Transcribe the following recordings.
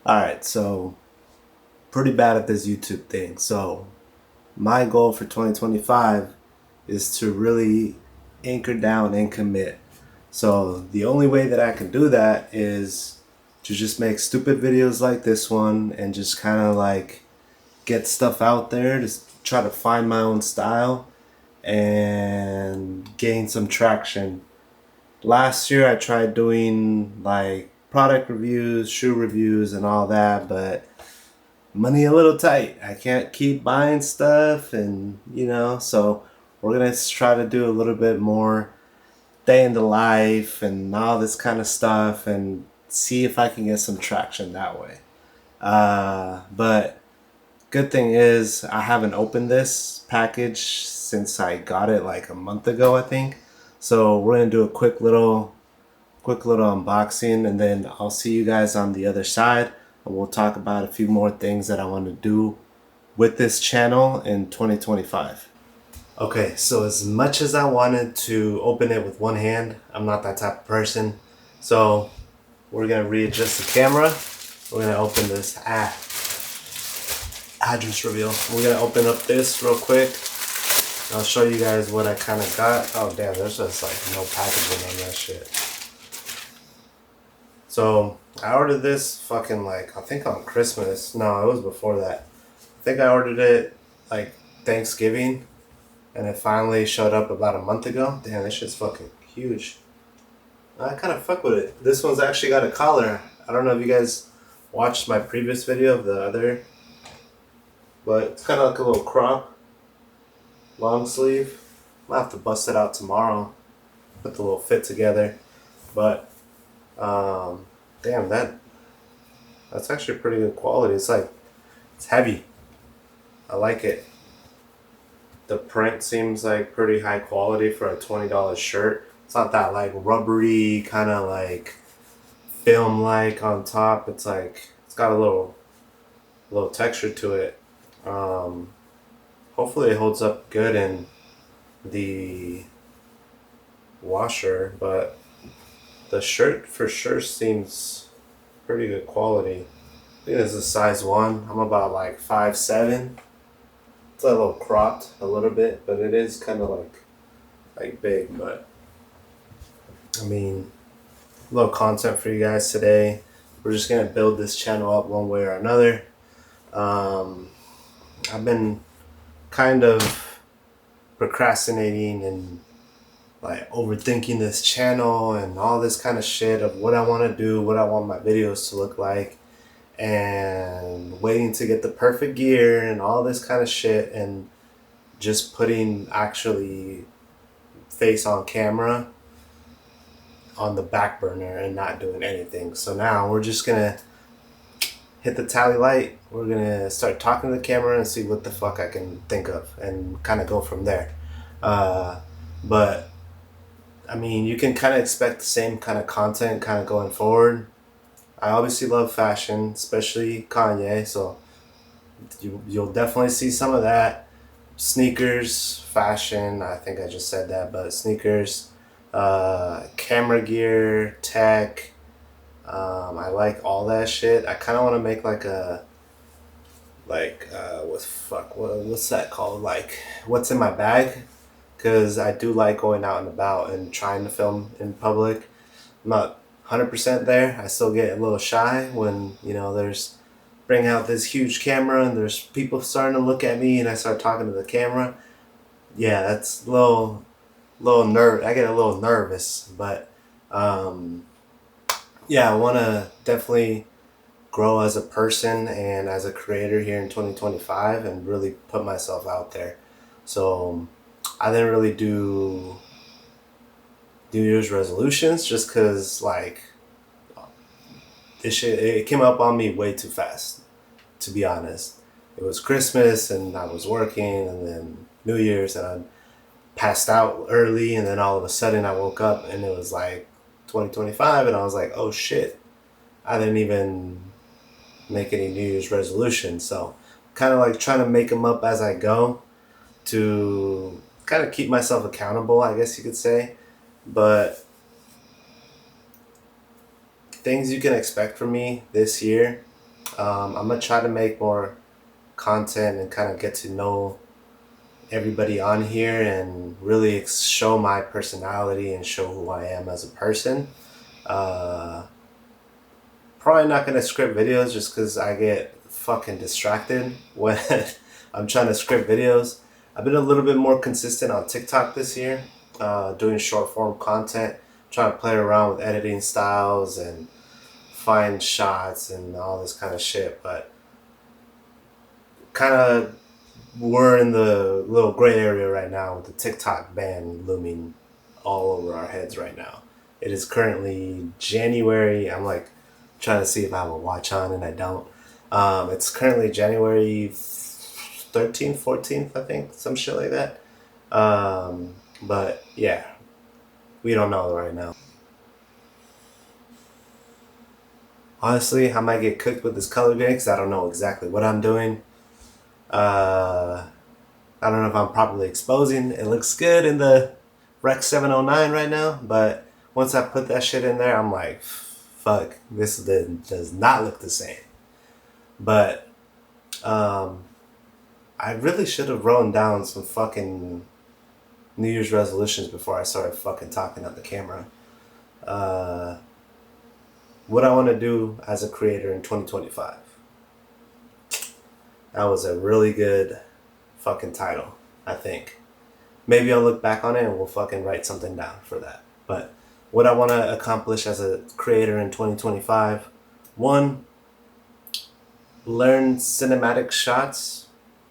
Alright, so pretty bad at this YouTube thing. So my goal for 2025 is to really anchor down and commit. So the only way that I can do that is to just make stupid videos like this one and just kind of like get stuff out there, just try to find my own style and gain some traction. Last year I tried doing like product reviews, shoe reviews and all that, but money a little tight. I can't keep buying stuff, and so we're gonna try to do a little bit more day in the life and all this kind of stuff and see if I can get some traction that way. But good thing is I haven't opened this package since I got it like a month ago, I think. So we're gonna do a quick little unboxing, and then I'll see you guys on the other side, and we'll talk about a few more things that I want to do with this channel in 2025. Okay, so as much as I wanted to open it with one hand, I'm not that type of person. So we're gonna readjust the camera. We're gonna open this address reveal. We're gonna open up this real quick. I'll show you guys what I kind of got. Oh damn, there's just like no packaging on that shit. So I ordered this fucking like, I think on Christmas. No, it was before that. I think I ordered it like Thanksgiving, and it finally showed up about a month ago. Damn, this shit's fucking huge. I kind of fuck with it. This one's actually got a collar. I don't know if you guys watched my previous video of the other, but it's kind of like a little crop, long sleeve. I'll have to bust it out tomorrow, put the little fit together. But damn, that's actually pretty good quality. It's heavy. I like it. The print seems like pretty high quality for a $20 shirt. It's not that like rubbery kind of like film like on top. It's like it's got a little texture to it. Hopefully it holds up good in the washer, but the shirt for sure seems pretty good quality. I think this is size 1. I'm about like 5'7". It's a little cropped a little bit, but it is kind of like big. But I mean, a little content for you guys today. We're just gonna build this channel up one way or another. I've been kind of procrastinating and like overthinking this channel and all this kind of shit of what I want to do, what I want my videos to look like, and waiting to get the perfect gear and all this kind of shit, and just putting actually face on camera on the back burner and not doing anything. So now we're just gonna hit the tally light. We're gonna start talking to the camera and see what the fuck I can think of and kind of go from there. But I mean, you can kind of expect the same kind of content kind of going forward. I obviously love fashion, especially Kanye, so you'll definitely see some of that. Sneakers, fashion, I think I just said that, but sneakers, camera gear, tech, I like all that shit. I kind of want to make like a, what's that called? Like, what's in my bag? Because I do like going out and about and trying to film in public. I'm not 100% there. I still get a little shy when, there's bring out this huge camera and there's people starting to look at me and I start talking to the camera. Yeah, that's I get a little nervous, but yeah, I want to definitely grow as a person and as a creator here in 2025 and really put myself out there. So I didn't really do New Year's resolutions just because like this shit, it came up on me way too fast, to be honest. It was Christmas and I was working, and then New Year's, and I passed out early, and then all of a sudden I woke up and it was like 2025, and I was like, oh shit, I didn't even make any New Year's resolutions. So kind of like trying to make them up as I go to kind of keep myself accountable, I guess you could say. But things you can expect from me this year I'm gonna try to make more content and kind of get to know everybody on here and really show my personality and show who I am as a person. Uh, Probably not gonna script videos just because I get fucking distracted when I'm trying to script videos. I've been a little bit more consistent on TikTok this year, doing short form content, trying to play around with editing styles and find shots and all this kind of shit. But kind of we're in the little gray area right now with the TikTok ban looming all over our heads right now. It is currently January. I'm like trying to see if I have a watch on and I don't. It's currently January 13th, 14th, I think, some shit like that. But yeah, we don't know right now. Honestly, I might get cooked with this color grade because I don't know exactly what I'm doing. Uh, I don't know if I'm properly exposing. It looks good in the Rec 709 right now, but once I put that shit in there, I'm like, fuck, this does not look the same. But um, I really should have written down some fucking New Year's resolutions before I started fucking talking on the camera. Uh, what I want to do as a creator in 2025. That was a really good fucking title, I think. Maybe I'll look back on it and we'll fucking write something down for that. But what I want to accomplish as a creator in 2025, one, learn cinematic shots.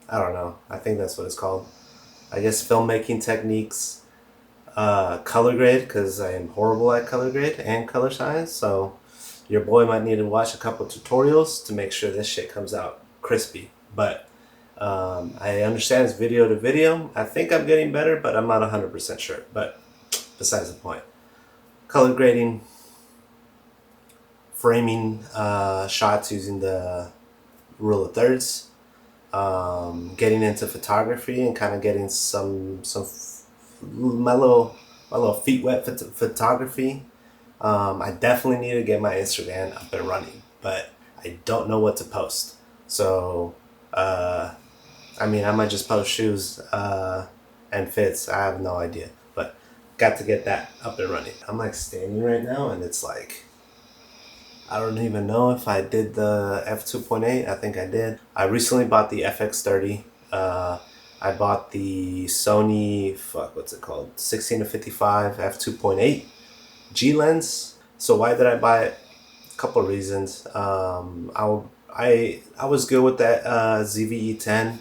I don't know. I think that's what it's called. I guess filmmaking techniques, color grade, because I am horrible at color grade and color science. So your boy might need to watch a couple tutorials to make sure this shit comes out crispy. But I understand it's video to video. I think I'm getting better, but I'm not 100% sure. But besides the point. Color grading, framing shots using the rule of thirds, getting into photography and kind of getting my little feet wet photography. I definitely need to get my Instagram up and running, but I don't know what to post. So, I mean, I might just post shoes and fits. I have no idea, but got to get that up and running. I'm like standing right now, and it's like I don't even know if I did the f2.8. I think I did. I recently bought the FX30. I bought the Sony, what's it called? 16 to 55 f2.8 G lens. So why did I buy it? A couple of reasons. I was good with that ZVE10.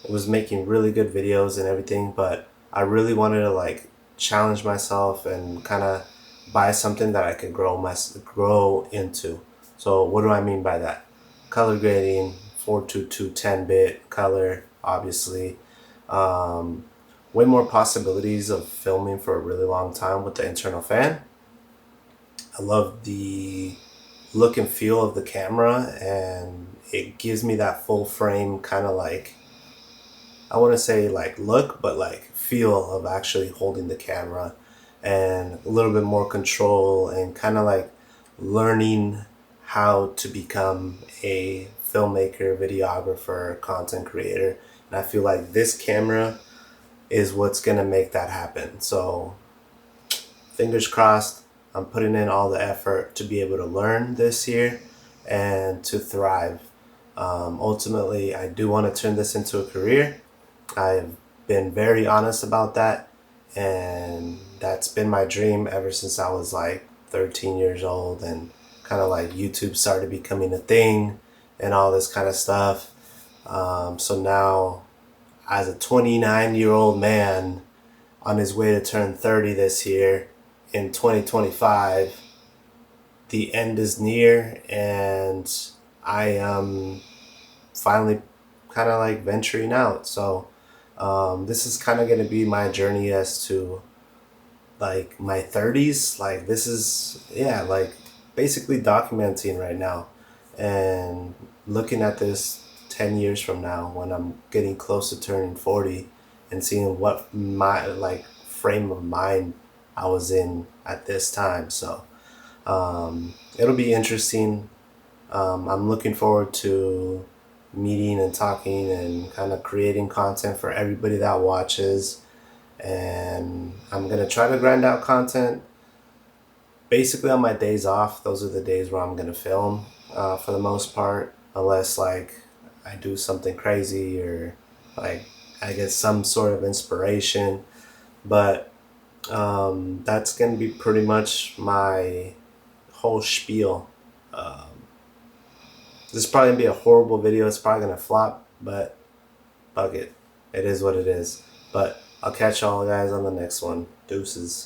It was making really good videos and everything, but I really wanted to like challenge myself and kind of buy something that I could grow into. So what do I mean by that? Color grading, 422 10-bit color, obviously. Um, Way more possibilities of filming for a really long time with the internal fan. I love the look and feel of the camera, and it gives me that full frame kind of like, I want to say like look, but like feel of actually holding the camera, and a little bit more control and kind of like learning how to become a filmmaker, videographer, content creator. And I feel like this camera is what's going to make that happen. So fingers crossed, I'm putting in all the effort to be able to learn this year and to thrive. Ultimately, I do want to turn this into a career. I've been very honest about that, and that's been my dream ever since I was like 13 years old, and kind of like YouTube started becoming a thing and all this kind of stuff. So now, as a 29-year-old man on his way to turn 30 this year in 2025, the end is near, and I am finally kind of like venturing out. So this is kind of going to be my journey as to like my 30s. Like this is, yeah, like basically documenting right now and looking at this 10 years from now when I'm getting close to turning 40 and seeing what my like frame of mind I was in at this time. So it'll be interesting. I'm looking forward to meeting and talking and kind of creating content for everybody that watches. And I'm going to try to grind out content basically on my days off. Those are the days where I'm going to film for the most part, unless like I do something crazy or like I get some sort of inspiration. But that's going to be pretty much my whole spiel. Um, this is probably going to be a horrible video. It's probably going to flop, but fuck it. It is what it is. But I'll catch y'all guys on the next one. Deuces.